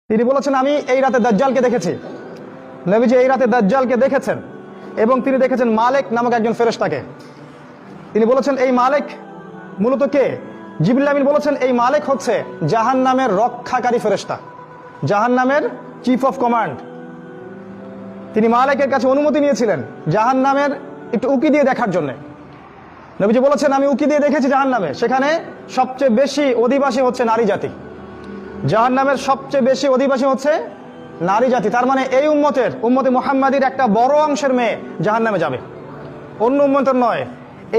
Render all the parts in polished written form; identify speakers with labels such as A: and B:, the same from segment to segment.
A: তিনি বলেছেন, আমি এই রাতে দাজ্জালকে দেখেছি। নবীজি এই রাতে দাজ্জালকে দেখেছেন এবং তিনি দেখেছেন মালিক নামক একজন ফেরেশতাকে। তিনি বলেছেন এই মালিক মূলত কে? জিবরিল আমিন বলেছেন এই মালিক হচ্ছে জাহান্নামের রক্ষাকারী ফেরেশতা, জাহান্নামের চিফ অফ কমান্ড। তিনি মালিকের কাছে অনুমতি নিয়েছিলেন জাহান্নামের একটু উকি দিয়ে দেখার জন্য। নবীজি বলেছেন, আমি উকি দিয়ে দেখেছি জাহান্নামে, সেখানে সবচেয়ে বেশি অধিবাসী হচ্ছে নারী জাতি। জাহান্নামের সবচেয়ে বেশি অধিবাসী হচ্ছে নারী জাতি। তার মানে এই উম্মতে মুহাম্মাদির একটা বড় অংশের মেয়ে জাহান্নামে যাবে, অন্য উম্মতের নয়।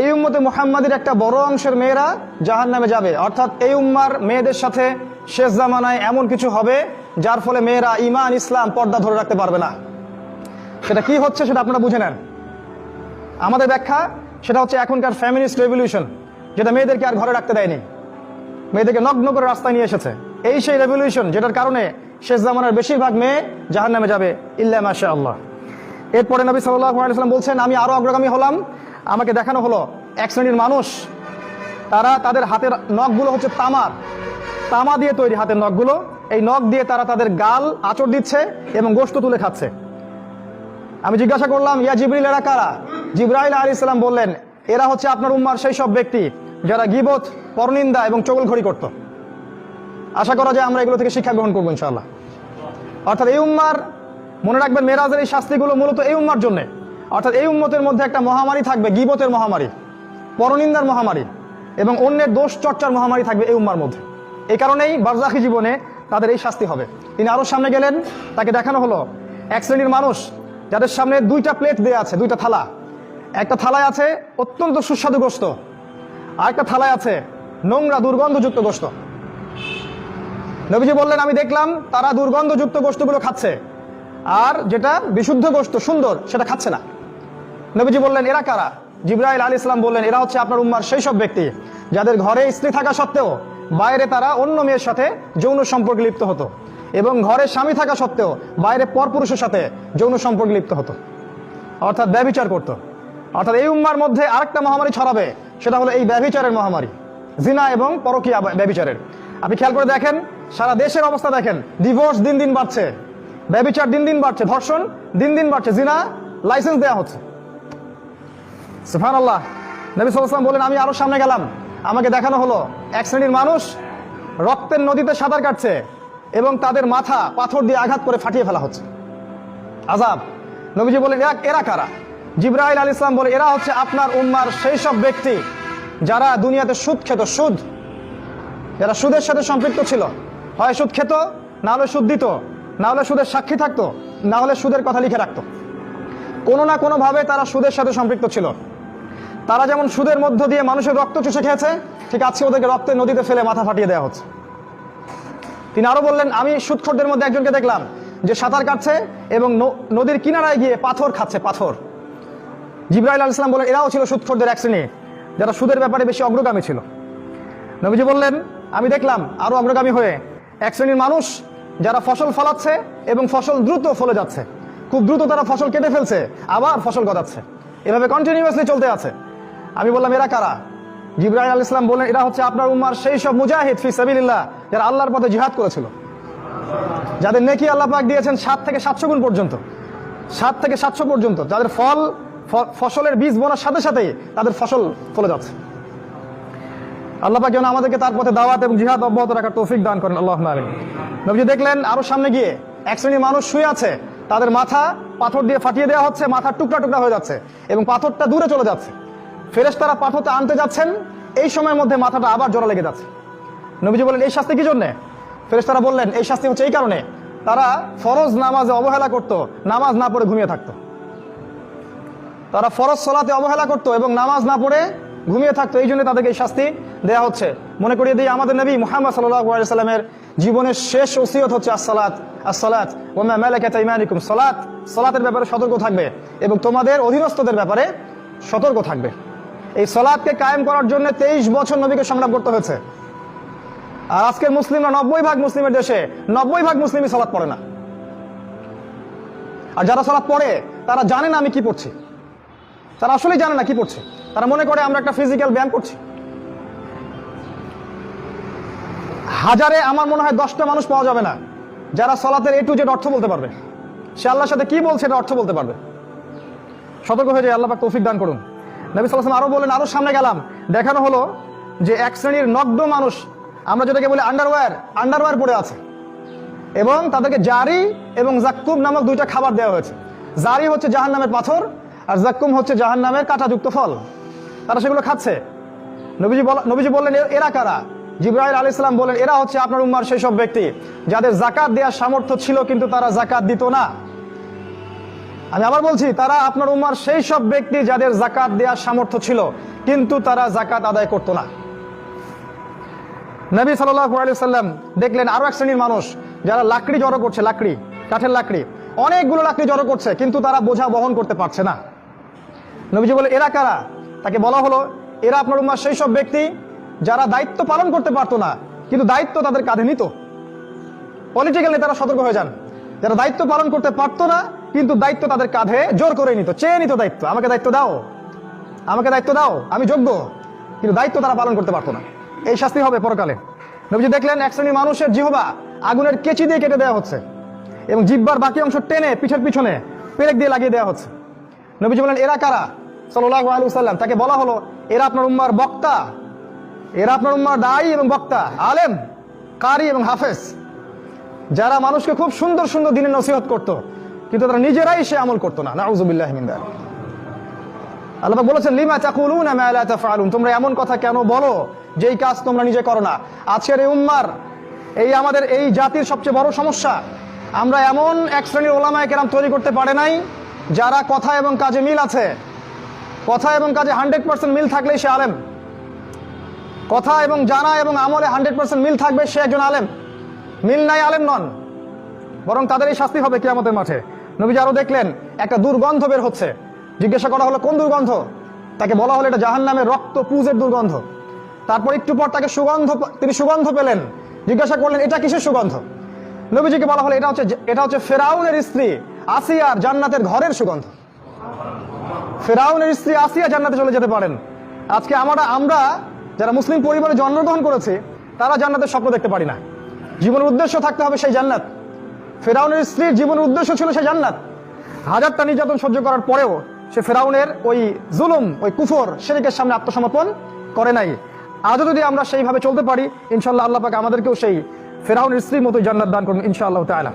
A: এই উম্মতে মুহাম্মাদির একটা বড় অংশের মেয়েরা জাহান্নামে যাবে। অর্থাৎ এই উম্মার মেয়েদের সাথে শেষ জামানায় এমন কিছু হবে যার ফলে মেয়েরা ঈমান ইসলাম পর্দা ধরে রাখতে পারবে না। সেটা কি হচ্ছে সেটা আপনারা বুঝে নেন। আমাদের ব্যাখ্যা সেটা হচ্ছে এখনকার ফেমিনিস্ট রেভলিউশন, যেটা মেয়েদেরকে আর ঘরে রাখতে দেয়নি, মেয়েদেরকে নগ্ন করে রাস্তায় নিয়ে এসেছে। এই সেই রেভলিউশন যেটার কারণে শেষ জামানার বেশিরভাগ মেয়ে জাহান্নামে যাবে ইল্লা মাশাআল্লাহ। এরপরে নবী সাল্লাল্লাহু আলাইহি ওয়াসাল্লাম বলছেন, আমি আরো অগ্রগামী হলাম, আমাকে দেখানো হলো এক শ্রেণীর মানুষ, তাদের হাতের নখগুলো হচ্ছে তামা দিয়ে তৈরি হাতের নখগুলো। এই নখ দিয়ে তারা তাদের গাল আঁচড় দিচ্ছে এবং গোশত তুলে খাচ্ছে। আমি জিজ্ঞাসা করলাম, ইয়া জিবরিল, এরা কারা? জিবরাইল আলাইহিস সালাম বললেন, এরা হচ্ছে আপনার উম্মার সেই সব ব্যক্তি যারা গীবত, পরনিন্দা এবং চগলখড়ি করত। আশা করা যায় আমরা এগুলো থেকে শিক্ষা গ্রহণ করবো ইনশাআল্লাহ। অর্থাৎ এই উম্মার, মনে রাখবেন, মেরাজের এই শাস্তিগুলো মূলত এই উম্মার জন্য। অর্থাৎ এই উম্মতের মধ্যে একটা মহামারী থাকবে, গীবতের মহামারী, পরনিন্দার মহামারী এবং অন্যের দোষ চর্চার মহামারী থাকবে এই উম্মার মধ্যে। এই কারণেই বারজাখী জীবনে তাদের এই শাস্তি হবে। তিনি আরো সামনে গেলেন, তাকে দেখানো হলো এক শ্রেণীর মানুষ যাদের সামনে দুইটা প্লেট দেয়া আছে, দুইটা থালা। একটা থালায় আছে অত্যন্ত সুস্বাদু গোশত, আর একটা থালায় আছে নোংরা দুর্গন্ধযুক্ত গোশত। নবীজি বললেন, আমি দেখলাম তারা দুর্গন্ধযুক্ত গোশতগুলো খাচ্ছে, আর যেটা বিশুদ্ধ গোশত সুন্দর সেটা খাচ্ছে না। নবীজি বললেন, এরা কারা? জিবরাইল আলাইহিস সালাম বললেন, এরা হচ্ছে আপনার উম্মার সেই সব ব্যক্তি যাদের ঘরে স্ত্রী থাকা সত্ত্বেও বাইরে তারা অন্য মেয়ের সাথে যৌন সম্পর্কে লিপ্ত হতো, এবং ঘরে স্বামী থাকা সত্ত্বেও বাইরে পরপুরুষের সাথে যৌন সম্পর্কে লিপ্ত হতো, অর্থাৎ ব্যভিচার করত। অর্থাৎ এই উম্মার মধ্যে আরেকটা মহামারী ছড়াবে, সেটা হলো এই ব্যভিচারের মহামারী, জিনা এবং পরকীয়া ব্যভিচারের। আপনি খেয়াল করে দেখেন, সারা দেশের অবস্থা দেখেন, ডিভোর্স দিন দিন বাড়ছে, ব্যভিচার দিন দিন বাড়ছে, ধর্ষণ দিন দিন বাড়ছে, জিনা লাইসেন্স দেওয়া হচ্ছে। সুবহানাল্লাহ। নবী সাল্লাল্লাহু আলাইহি ওয়াসাল্লাম বলেন, আমি আরো সামনে গেলাম, আমাকে দেখানো হলো এক শ্রেণীর মানুষ রক্তের নদীতে সাঁতার কাটছে এবং তাদের মাথা পাথর দিয়ে আঘাত করে ফাটিয়ে ফেলা হচ্ছে। আযাব। নবীজি বলেন, এরা কারা? জিবরাইল আলাইহিস সালাম বলে, এরা হচ্ছে আপনার উম্মার সেই সব ব্যক্তি যারা দুনিয়াতে সুদ খেত, যারা সুদের সাথে সম্পৃক্ত ছিল। হয় সুদ খেত, না হলে সুদ দিত, না হলে সুদের সাক্ষী থাকতো, না হলে সুদের কথা লিখে রাখতো। কোনো না কোনো ভাবে তারা সুদের সাথে সম্পৃক্ত ছিল। তারা যেমন সুদের মধ্য দিয়ে মানুষের রক্ত চুষে খেয়েছে, ঠিক আজকে ওদেরকে রক্তের নদীতে ফেলে মাথা ফাটিয়ে দেওয়া হচ্ছে। তিনি আরো বললেন, আমি সুদখোরদের মধ্যে একজনকে দেখলাম যে সাঁতার কাটছে এবং নদীর কিনারায় গিয়ে পাথর খাচ্ছে, পাথর। জিবরাইল আলাইহিস সালাম বলেন, এরাও ছিল সুদখোরদের এক শ্রেণী যারা সুদের ব্যাপারে বেশি অগ্রগামী ছিল। নবীজি বললেন, আমি দেখলাম আরো অগ্রগামী হয়ে এক শ্রেণীর মানুষ যারা ফসল ফলাচ্ছে এবং ফসল দ্রুত ফলে যাচ্ছে, খুব দ্রুত তারা ফসল কেটে ফেলছে, আবার ফসল গজাচ্ছে, এভাবে কন্টিনিউয়াসলি চলতে আছে। আমি বললাম, এরা কারা? জিবরাইল আলাইহিস সালাম বললেন, এরা হচ্ছে আপনার উম্মার সেই সব মুজাহিদ ফি সাবিলিল্লাহ যারা আল্লাহর পথে জিহাদ করেছিল, যাদের নেকি আল্লাহ পাক দিয়েছেন 7 থেকে 700 গুণ পর্যন্ত, 7 থেকে 700 পর্যন্ত, যাদের ফসলের বীজ বোনার সাথে সাথেই তাদের ফসল ফলে যাচ্ছে। আল্লাহ পাক যেন আমাদেরকে তার পথে দাওয়াত এবং জিহাদ অব্যাহত রাখার তৌফিক দান করেন, আল্লাহুম্মা আমিন। নবীজি দেখলেন আরো সামনে গিয়ে এক শ্রেণীর মানুষ শুয়ে আছে, তাদের মাথা পাথর দিয়ে ফাটিয়ে দেওয়া হচ্ছে, মাথার টুকরা টুকরা হয়ে যাচ্ছে এবং পাথরটা দূরে চলে যাচ্ছে। ফেরেশতারা পাথরটা আনতে যাচ্ছেন, এই সময়ের মধ্যে মাথাটা আবার জোড়া লেগে যাচ্ছে। নবীজি বলেন, এই শাস্তি কি জন্যে? ফেরেশতারা বললেন, এই শাস্তি হচ্ছে এই কারণে, তারা ফরজ নামাজে অবহেলা করত, নামাজ না পড়ে ঘুমিয়ে থাকতো। তারা ফরজ সালাতে অবহেলা করত এবং নামাজ না পড়ে ঘুমিয়ে থাকতো, এই জন্য তাদেরকে এই শাস্তি দেওয়া হচ্ছে। মনে করিয়ে দিই, আমাদের নবী মুহাম্মদ সাল্লাল্লাহু আলাইহি সাল্লামের জীবনের শেষ ওসিয়ত হচ্ছে আসসালাত ওয়া মা মালাকাত আইমানুকুম, সালাতের ব্যাপারে সতর্ক থাকবে এবং তোমাদের অধীনস্থদের ব্যাপারে সতর্ক থাকবে। এই সালাতকে কায়েম করার জন্য 23 বছর নবীকে সংগ্রাম করতে হয়েছে। আর আজকের মুসলিমরা 90% মুসলিমের দেশে 90% মুসলিমই সালাত পড়ে না। আর যারা সালাত পড়ে তারা জানে না আমি কি পড়ছি, তারা আসলেই জানে না কি পড়ছে। তারা মনে করে আমরা একটা ফিজিক্যাল ব্যায়াম করছি। হাজারে আমার মনে হয় 10টা মানুষ পাওয়া যাবে না যারা সলাতের A to Z অর্থ বলতে পারবে, সে আল্লাহর সাথে কি বলছে এটা অর্থ বলতে পারবে। সতর্ক হয়ে যায়, আল্লাহ পাক তৌফিক দান করুন। নবী সাল্লাল্লাহু আলাইহি ওয়াসাল্লাম আরো বলেন, আরো সামনে গেলাম, দেখানো হলো যে এক শ্রেণীর নগ্ন মানুষ, আমরা যেটাকে বলি আন্ডারওয়্যার পরে আছে, এবং তাদেরকে জারি এবং জাক্কুম নামক দুইটা খাবার দেওয়া হয়েছে। জারি হচ্ছে জাহান্নামের পাথর, আর জাক্কুম হচ্ছে জাহান্নামের কাঁটাযুক্ত ফল। তারা সেগুলো খাচ্ছে। নবীজি বললেন, এরা কারা? জিবরাইল আলাইহিস সালাম বলেন, এরা হচ্ছে আপনার উম্মার সেই সব ব্যক্তি যাদের যাকাত দেওয়ার সামর্থ্য ছিল কিন্তু তারা যাকাত দিত না। আমি আবার বলছি, তারা আপনার উম্মার সেই সব ব্যক্তি যাদের যাকাত দেওয়ার সামর্থ্য ছিল কিন্তু তারা যাকাত আদায় করত না। নবী সাল্লাল্লাহু আলাইহি সাল্লাম দেখলেন আরো এক শ্রেণীর মানুষ যারা লাকড়ি জড়ো করছে, কাঠের লাকড়ি, অনেকগুলো লাকড়ি জড়ো করছে কিন্তু তারা বোঝা বহন করতে পারছে না। নবীজি বলে, এরা কারা? তাকে বলা হলো, এরা আপনার উম্মার সেই সব ব্যক্তি যারা দায়িত্ব পালন করতে পারতো না কিন্তু দায়িত্ব তাদের কাঁধে নিত। পলিটিক্যাল নেতারা সতর্ক হয়ে যান, যারা দায়িত্ব পালন করতে পারতো না কিন্তু দায়িত্ব তাদের কাঁধে জোর করে নিত, চেয়ে নিত দায়িত্ব, আমাকে দায়িত্ব দাও, আমি যোগ্য, কিন্তু দায়িত্ব তারা পালন করতে পারতো না। এই শাস্তি হবে পরকালে। নবীজি দেখলেন এক শ্রেণীর মানুষের জিহ্বা আগুনের কেচি দিয়ে কেটে দেওয়া হচ্ছে এবং জিহ্বার বাকি অংশ টেনে পিঠের পিছনে পেরেক দিয়ে লাগিয়ে দেওয়া হচ্ছে। নবীজি বলেন, এরা কারা? সাল্লাল্লাহু আলাইহি ওয়াসাল্লাম তাকে বলা হলো, এরা আপনার উম্মার বক্তা, এরা আপনার উম্মার দায়ী এবং বক্তা, আলেম, কারি এবং হাফেজ, যারা মানুষকে খুব সুন্দর সুন্দর দিনের নসিহত করত কিন্তু তারা নিজেরাই সে আমল করতো না। নাউযুবিল্লাহি মিন যালিক। আল্লাহ পাক বলেছেন, লিমা তাকুলুনা মা লা তাফআলুন, তোমরা এমন কথা কেন বলো যেই কাজ তোমরা নিজে করো না। আজকের এই উম্মার, আমাদের এই জাতির সবচেয়ে বড় সমস্যা, আমরা এমন এক শ্রেণীর ওলামায়ে কেরাম তৈরি করতে পারে নাই যারা কথা এবং কাজে মিল আছে। কথা এবং কাজে 100% মিল থাকলেই সে আলেম। কথা এবং জানা এবং আমলে 100% মিল থাকবে, সে একজন আলেম। মিল নাই, আলেম নন। বরং তাদের এই শাস্তি হবে কিয়ামতের মাঠে। নবীজি আরো দেখলেন একটা দুর্গন্ধ বের হচ্ছে। জিজ্ঞাসা করা হলো, কোন দুর্গন্ধ? তাকে বলা হলো, এটা জাহান্নামের রক্ত পুজের দুর্গন্ধ। তারপর একটু পর তাকে তিনি সুগন্ধ পেলেন। জিজ্ঞাসা করলেন, এটা কিসের সুগন্ধ? নবীজিকে বলা হলো, এটা হচ্ছে ফেরাউনের স্ত্রী আসিয়ার জান্নাতের ঘরের সুগন্ধ। ফেরাউনের স্ত্রী আসিয়া জান্নাতে চলে যেতে পারেন। আজকে আমরা যারা মুসলিম পরিবারে জন্মগ্রহণ করেছি তারা জান্নাতের স্বপ্ন দেখতে পারি না। জীবনের উদ্দেশ্য থাকতে হবে সেই জান্নাত। ফেরাউনের স্ত্রীর জীবনের উদ্দেশ্য ছিল সেই জান্নাত। হাজারটা নির্যাতন সহ্য করার পরেও সে ফেরাউনের ওই জুলুম, ওই কুফর, শিরকের সামনে আত্মসমর্পণ করে নাই। আজও যদি আমরা সেইভাবে চলতে পারি, ইনশাআল্লাহ আল্লাহ পাক আমাদেরকেও সেই ফেরাউনের স্ত্রীর মতো জান্নাত দান করুন ইনশাআল্লাহ তাআলা।